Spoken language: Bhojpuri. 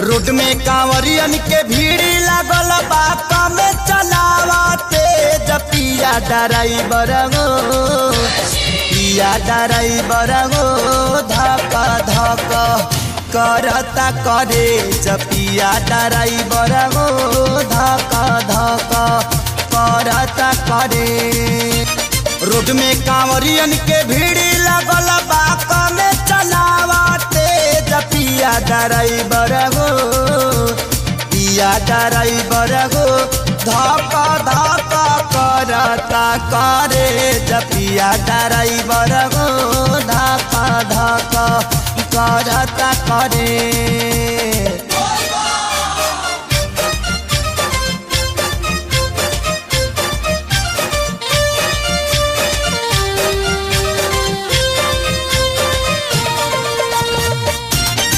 रोड में कांवरियन के भीड़ लागल बा कम चलावते पिया ड्राइवर हो पिया ड्राइवर हो धक धक करता करे पिया ड्राइवर हो धक धक करता करे। रोड में कांवरियन के भीड़ लागल बा कम चलावते पिया ड्राइवर हो पिया ड्राइवर हो धक धक करता करे पिया ड्राइवर हो धक धक करता करे।